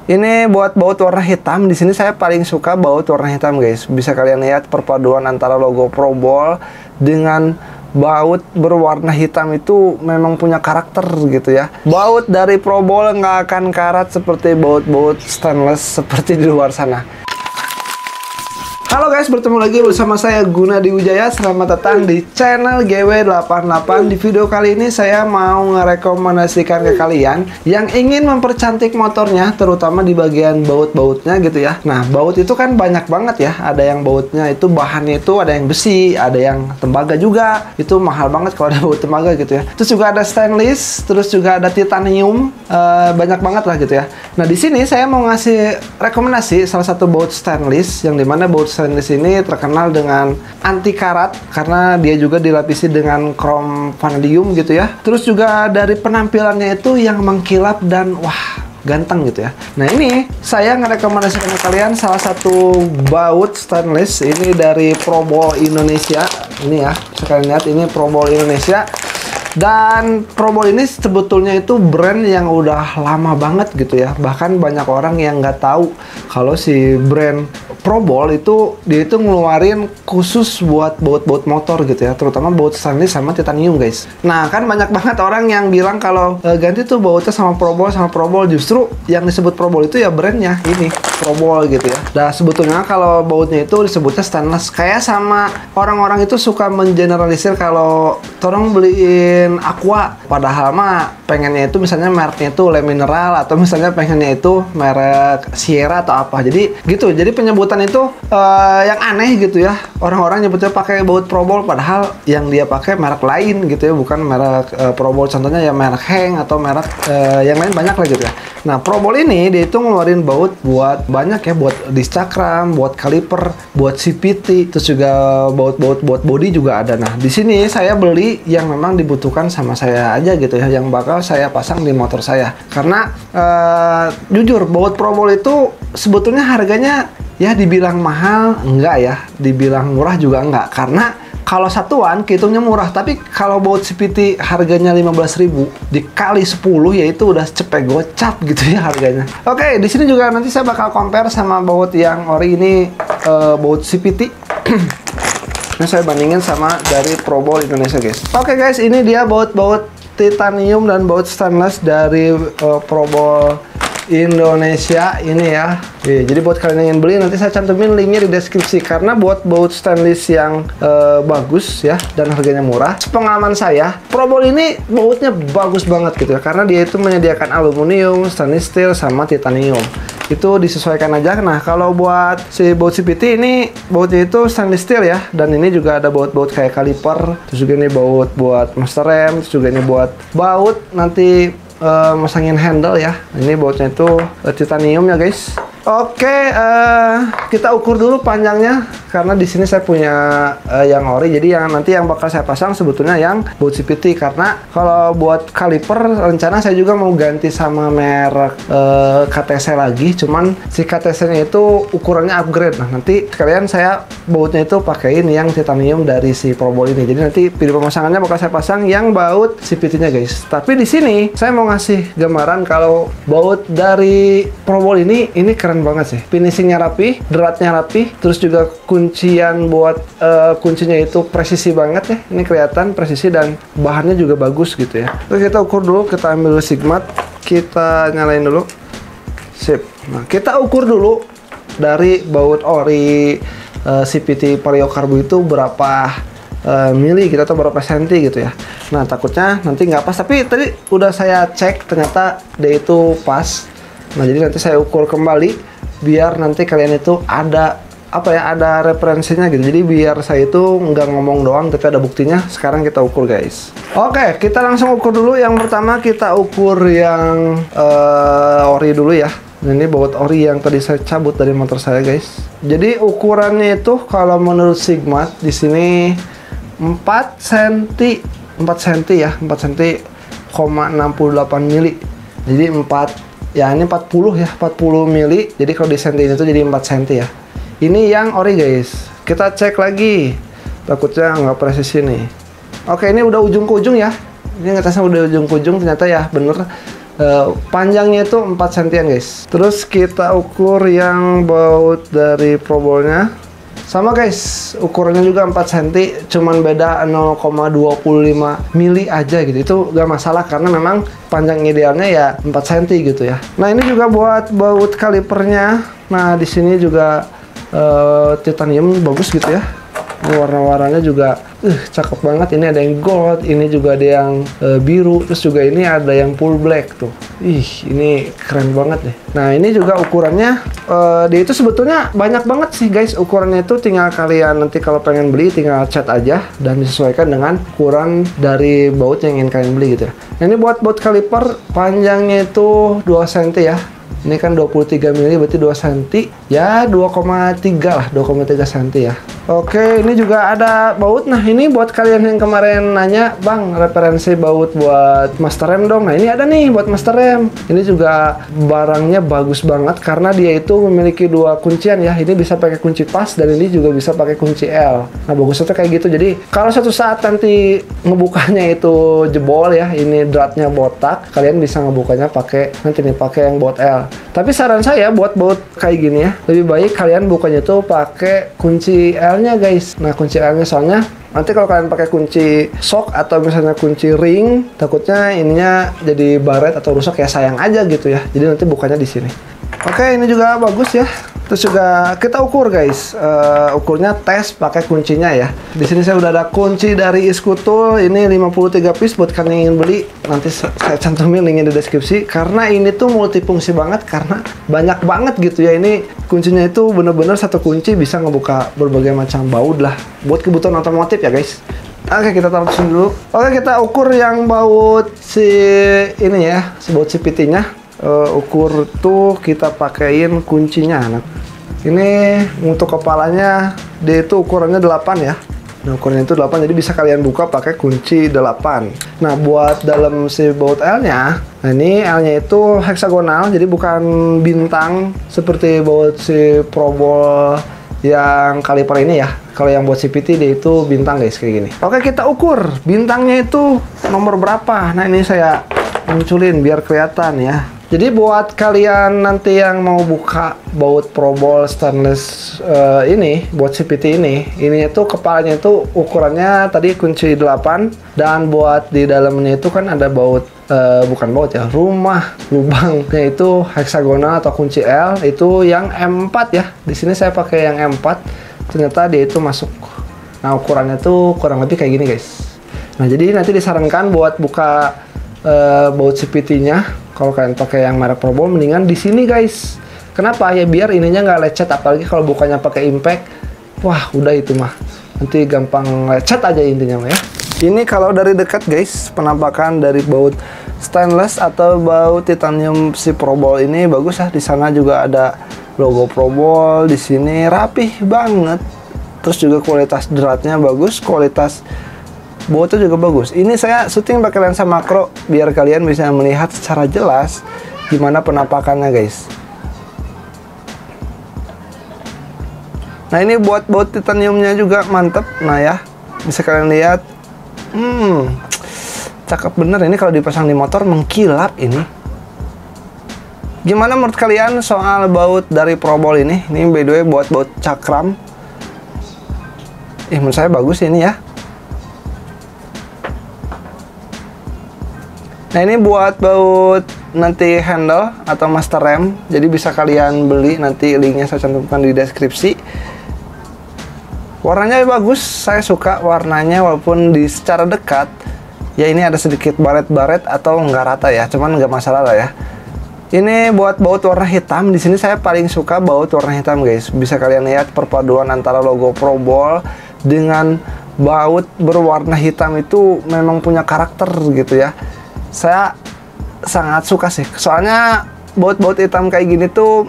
Ini buat baut warna hitam. Di sini saya paling suka baut warna hitam, guys. Bisa kalian lihat perpaduan antara logo Probol dengan baut berwarna hitam itu memang punya karakter gitu ya. Baut dari Probol nggak akan karat seperti baut-baut stainless seperti di luar sana. Halo guys, bertemu lagi bersama saya Gunadi Wijaya. Selamat datang di channel GW88. Di video kali ini saya mau ngerekomendasikan ke kalian yang ingin mempercantik motornya, terutama di bagian baut-bautnya gitu ya. Nah, baut itu kan banyak banget ya. Ada yang bautnya itu bahannya itu ada yang besi, ada yang tembaga juga. Itu mahal banget kalau ada baut tembaga gitu ya. Terus juga ada stainless, terus juga ada titanium, banyak banget lah gitu ya. Nah, di sini saya mau ngasih rekomendasi salah satu baut stainless, yang dimana baut stainless ini terkenal dengan anti karat karena dia juga dilapisi dengan krom vanadium gitu ya. Terus juga dari penampilannya itu yang mengkilap dan wah, ganteng gitu ya. Nah, ini saya ngerekomendasikan ke kalian salah satu baut stainless ini dari Probol Indonesia. Ini ya, sekalian lihat ini Probol Indonesia. Dan Probol ini sebetulnya itu brand yang udah lama banget gitu ya. Bahkan banyak orang yang nggak tahu kalau si brand Probol itu dia itu ngeluarin khusus buat baut-baut motor gitu ya, terutama baut stainless sama titanium, guys. Nah, kan banyak banget orang yang bilang kalau ganti tuh bautnya sama Probol. Justru yang disebut Probol itu ya brandnya ini Probol gitu ya. Nah, sebetulnya kalau bautnya itu disebutnya stainless. Kayak sama orang-orang itu suka mengeneralisir kalau tolong beliin Aqua, padahal mah pengennya itu misalnya mereknya itu Le Mineral, atau misalnya pengennya itu merek Sierra atau apa. Jadi gitu. Jadi penyebutan itu yang aneh gitu ya. Orang-orang nyebutnya pakai baut Probol padahal yang dia pakai merek lain gitu ya, bukan merek Probol. Contohnya ya merek Heng atau merek yang lain banyak lah gitu ya. Nah, Probol ini dia itu ngeluarin baut buat banyak ya, buat disc cakram, buat kaliper, buat CVT, terus juga baut-baut buat body juga ada. Nah, di sini saya beli yang memang dibutuhkan sama saya aja gitu ya, yang bakal saya pasang di motor saya. Karena jujur baut Probol itu sebetulnya harganya ya dibilang mahal enggak ya, dibilang murah juga enggak. Karena kalau satuan kehitungnya murah, tapi kalau baut CVT harganya 15.000 dikali 10 ya itu udah cepet gocap gitu ya harganya. Oke, di sini juga nanti saya bakal compare sama baut yang ori ini, baut CVT. Ini saya bandingin sama dari Probol Indonesia, guys. Oke guys, ini dia baut-baut titanium dan baut stainless dari Probol Indonesia ini ya. Jadi buat kalian yang ingin beli, nanti saya cantumin linknya di deskripsi. Karena buat baut stainless yang bagus ya dan harganya murah, pengalaman saya Probol ini bautnya bagus banget gitu ya, karena dia itu menyediakan aluminium, stainless steel sama titanium. Itu disesuaikan aja. Nah, kalau buat si baut CVT ini bautnya itu stainless steel ya, dan ini juga ada baut-baut kayak kaliper, terus juga ini baut buat master rem, terus juga ini buat baut nanti masangin handle ya. Ini bautnya itu titanium ya, guys. Oke, kita ukur dulu panjangnya karena di sini saya punya yang ori. Jadi yang nanti yang bakal saya pasang sebetulnya yang baut CVT, karena kalau buat kaliper rencana saya juga mau ganti sama merek KTC lagi. Cuman si KTC-nya itu ukurannya upgrade. Nah, nanti sekalian saya bautnya itu pakein yang titanium dari si Probol ini. Jadi nanti video pemasangannya bakal saya pasang yang baut CVT-nya, guys. Tapi di sini saya mau ngasih gambaran kalau baut dari Probol ini keren banget sih. Finishingnya rapi, deratnya rapi, terus juga kuncian buat kuncinya itu presisi banget ya. Ini kelihatan presisi dan bahannya juga bagus gitu ya. Oke, kita ukur dulu, kita ambil sigmat, kita nyalain dulu. Sip. Nah, kita ukur dulu dari baut ori CVT Vario Carbo itu berapa mili gitu atau berapa senti gitu ya. Nah, takutnya nanti nggak pas, tapi tadi udah saya cek ternyata dia itu pas. Nah, jadi nanti saya ukur kembali biar nanti kalian itu ada apa ya, ada referensinya gitu. Jadi biar saya itu nggak ngomong doang tapi ada buktinya. Sekarang kita ukur, guys. Oke, kita langsung ukur dulu. Yang pertama kita ukur yang ori dulu ya. Ini baut ori yang tadi saya cabut dari motor saya, guys. Jadi ukurannya itu kalau menurut Sigmat di sini 4 cm ya, 4 cm 68 mili. Jadi 4 ya, ini 40 ya, 40 mili. Jadi kalau di senti itu jadi 4 cm ya. Ini yang ori, guys. Kita cek lagi. Takutnya nggak presisi nih. Oke, ini udah ujung ke ujung ya. Ini ngetesnya udah ujung ke ujung, ternyata ya bener Panjangnya itu 4 cm guys. Terus kita ukur yang baut dari probolnya. Sama guys, ukurannya juga 4 cm, cuman beda 0,25 mili aja gitu. Itu gak masalah karena memang panjang idealnya ya 4 cm gitu ya. Nah, ini juga buat baut kalipernya. Nah, di sini juga titanium bagus gitu ya. Warna-warnanya juga cakep banget. Ini ada yang gold, ini juga ada yang biru, terus juga ini ada yang full black tuh. Ini keren banget deh. Nah, ini juga ukurannya dia itu sebetulnya banyak banget sih guys. Ukurannya itu tinggal kalian nanti kalau pengen beli tinggal cat aja dan disesuaikan dengan ukuran dari baut yang ingin kalian beli gitu ya. Nah, ini buat baut kaliper panjangnya itu 2 cm ya. Ini kan 23 mili berarti 2 cm ya, 2,3 lah, 2,3 cm ya. Oke, ini juga ada baut. Nah, ini buat kalian yang kemarin nanya, Bang, referensi baut buat master rem dong. Nah, ini ada nih buat master rem. Ini juga barangnya bagus banget karena dia itu memiliki 2 kuncian ya. Ini bisa pakai kunci pas dan ini juga bisa pakai kunci L. Nah, bagusnya tuh kayak gitu. Jadi, kalau suatu saat nanti ngebukanya itu jebol ya, ini dratnya botak, kalian bisa ngebukanya pakai nanti nih pakai yang baut L. Tapi saran saya buat baut kayak gini ya, lebih baik kalian bukanya tuh pakai kunci L-nya guys. Nah, kunci L-nya soalnya nanti kalau kalian pakai kunci shock atau misalnya kunci ring, takutnya ininya jadi baret atau rusak ya, sayang aja gitu ya. Jadi nanti bukanya di sini. Oke, ini juga bagus ya. Terus juga kita ukur guys, ukurnya tes pakai kuncinya ya. Di sini saya udah ada kunci dari Iskutul, ini 53 piece buat kalian yang ingin beli. Nanti saya cantumin linknya di deskripsi. Karena ini tuh multifungsi banget, karena banyak banget gitu ya. Ini kuncinya itu bener-bener satu kunci bisa ngebuka berbagai macam baut lah. Buat kebutuhan otomotif ya guys. Oke, kita taruh sini dulu. Oke, kita ukur yang baut si ini ya, si baut CVT-nya. Ukur tuh kita pakein kuncinya. Nah, ini untuk kepalanya dia itu ukurannya 8 ya. Nah, ukurannya itu 8, jadi bisa kalian buka pakai kunci 8. Nah, buat dalam si baut L-nya, nah ini L-nya itu heksagonal, jadi bukan bintang seperti baut si Probol yang kaliper ini ya. Kalau yang buat CVT dia itu bintang guys, kayak gini. Oke, kita ukur bintangnya itu nomor berapa. Nah, ini saya munculin biar kelihatan ya. Jadi buat kalian nanti yang mau buka baut Probol stainless ini, buat CVT ini tuh kepalanya itu ukurannya tadi kunci 8, dan buat di dalamnya itu kan ada baut, bukan baut ya, rumah lubangnya itu heksagonal atau kunci L, itu yang M4 ya. Di sini saya pakai yang M4, ternyata dia itu masuk. Nah, ukurannya tuh kurang lebih kayak gini guys. Nah, jadi nanti disarankan buat buka baut CVT-nya, kalau kalian pakai yang merek Probol mendingan di sini guys. Kenapa? Ya biar ininya nggak lecet, apalagi kalau bukanya pakai impact. Wah, udah itu mah nanti gampang lecet aja intinya mah ya. Ini kalau dari dekat guys, penampakan dari baut stainless atau baut titanium si Probol ini bagus ya. Di sana juga ada logo Probol, di sini rapih banget. Terus juga kualitas dratnya bagus, kualitas bautnya juga bagus. Ini saya syuting pakai lensa makro biar kalian bisa melihat secara jelas gimana penampakannya guys. Nah, ini buat baut titaniumnya juga mantep. Nah ya, bisa kalian lihat, cakep bener. Ini kalau dipasang di motor mengkilap ini. Gimana menurut kalian soal baut dari Probol ini? Ini by the way buat baut cakram. Menurut saya bagus ini ya. Nah, ini buat baut nanti handle atau master rem, jadi bisa kalian beli, nanti linknya saya cantumkan di deskripsi. Warnanya bagus, saya suka warnanya walaupun di secara dekat ya ini ada sedikit baret-baret atau nggak rata ya, cuman nggak masalah lah ya. Ini buat baut warna hitam, di sini saya paling suka baut warna hitam guys. Bisa kalian lihat perpaduan antara logo Probol dengan baut berwarna hitam itu memang punya karakter gitu ya. Saya sangat suka sih, soalnya baut-baut hitam kayak gini tuh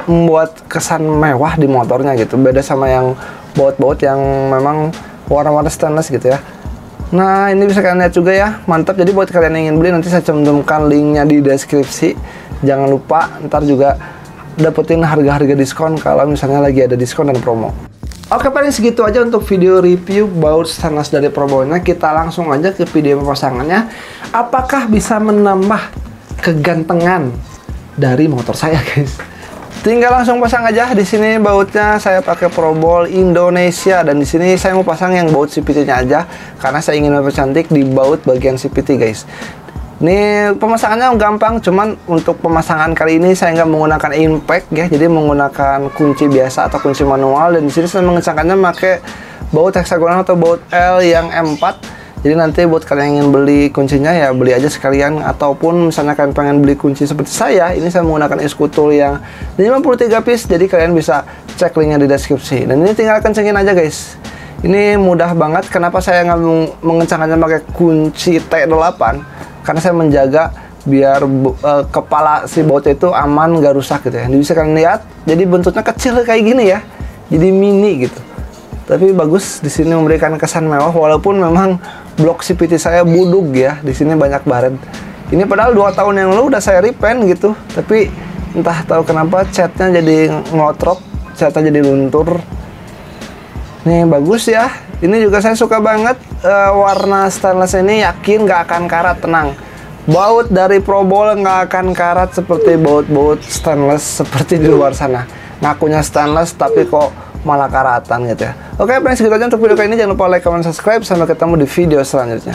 membuat kesan mewah di motornya gitu. Beda sama yang baut-baut yang memang warna-warna stainless gitu ya. Nah, ini bisa kalian lihat juga ya, mantap. Jadi buat kalian yang ingin beli, nanti saya cantumkan linknya di deskripsi. Jangan lupa, ntar juga dapetin harga-harga diskon kalau misalnya lagi ada diskon dan promo. Oke, paling segitu aja untuk video review baut stainless dari Probolnya. Kita langsung aja ke video pemasangannya. Apakah bisa menambah kegantengan dari motor saya, guys. Tinggal langsung pasang aja. Di sini bautnya saya pakai Probol Indonesia, dan di sini saya mau pasang yang baut CVT-nya aja karena saya ingin mempercantik di baut bagian CVT, guys. Ini pemasangannya gampang, cuman untuk pemasangan kali ini saya nggak menggunakan impact ya, jadi menggunakan kunci biasa atau kunci manual. Dan di sini saya mengencangkannya pakai baut heksagonal atau baut L yang M4. Jadi nanti buat kalian yang ingin beli kuncinya ya beli aja sekalian, ataupun misalnya kalian pengen beli kunci seperti saya, ini saya menggunakan eskutul yang 53 piece, jadi kalian bisa cek linknya di deskripsi. Dan ini tinggal kencengin aja, guys. Ini mudah banget. Kenapa saya nggak mengencangkannya pakai kunci T8? Karena saya menjaga biar kepala si bautnya itu aman, gak rusak gitu ya. Jadi bisa kalian lihat, jadi bentuknya kecil kayak gini ya, jadi mini gitu. Tapi bagus, di sini memberikan kesan mewah walaupun memang blok CVT saya budug ya. Di sini banyak baret. Ini padahal 2 tahun yang lalu udah saya repaint gitu, tapi entah tahu kenapa catnya jadi ngotrok, catnya jadi luntur. Nih bagus ya. Ini juga saya suka banget warna stainless ini, yakin nggak akan karat, tenang. Baut dari Probol nggak akan karat seperti baut-baut stainless seperti di luar sana. Ngakunya stainless tapi kok malah karatan gitu ya. Oke, paling segitu aja untuk video kali ini. Jangan lupa like, comment, subscribe. Sampai ketemu di video selanjutnya.